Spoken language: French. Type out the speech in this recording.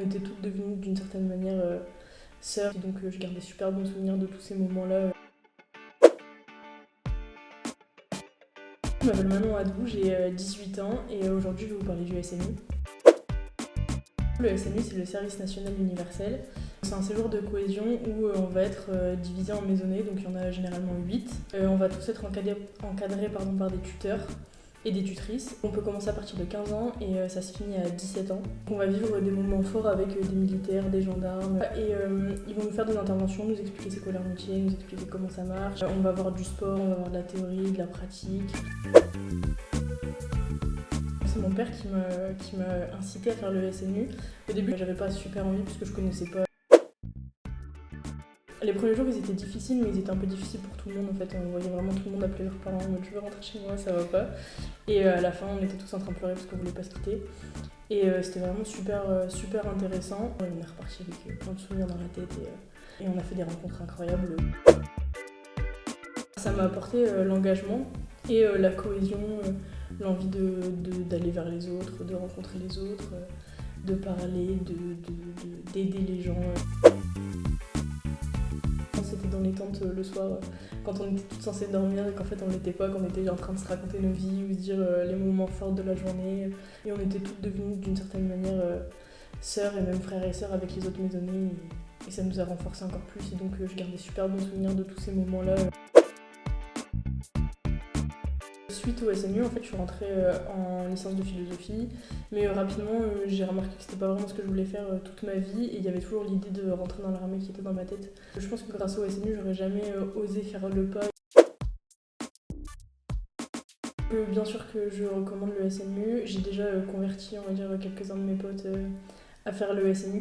était toutes devenues d'une certaine manière sœurs, et donc je garde des super bons souvenirs de tous ces moments-là. Je m'appelle Manon Hadou, j'ai 18 ans et aujourd'hui je vais vous parler du SNU. Le SNU, c'est le Service National Universel. C'est un séjour de cohésion où on va être divisé en maisonnées, donc il y en a généralement 8. On va tous être encadrés par des tuteurs et des tutrices. On peut commencer à partir de 15 ans et ça se finit à 17 ans. On va vivre des moments forts avec des militaires, des gendarmes et ils vont nous faire des interventions, nous expliquer c'est quoi leur métier, nous expliquer comment ça marche. On va avoir du sport, on va avoir de la théorie, de la pratique. C'est mon père qui m'a incité à faire le SNU. Au début, j'avais pas super envie parce que je connaissais pas. Les premiers jours, ils étaient difficiles, mais ils étaient un peu difficiles pour tout le monde en fait. On voyait vraiment tout le monde appeler leurs parents en mode je veux rentrer chez moi, ça va pas. Et à la fin, on était tous en train de pleurer parce qu'on voulait pas se quitter. Et c'était vraiment super intéressant. On est reparti avec plein de souvenirs dans la tête et on a fait des rencontres incroyables. Ça m'a apporté l'engagement et la cohésion, l'envie d'aller vers les autres, de rencontrer les autres, de parler, d'aider les gens. C'était dans les tentes le soir, quand on était toutes censées dormir et qu'en fait on l'était pas, qu'on était en train de se raconter nos vies ou se dire les moments forts de la journée. Et on était toutes devenues d'une certaine manière sœurs et même frères et sœurs avec les autres maisonnées. Et ça nous a renforcés encore plus. Et donc je garde des super bons souvenirs de tous ces moments-là. Suite au SNU, en fait, je suis rentrée en licence de philosophie, mais rapidement, j'ai remarqué que c'était pas vraiment ce que je voulais faire toute ma vie, et il y avait toujours l'idée de rentrer dans l'armée qui était dans ma tête. Je pense que grâce au SNU, j'aurais jamais osé faire le pas. Bien sûr que je recommande le SNU, j'ai déjà converti, on va dire, quelques-uns de mes potes à faire le SNU.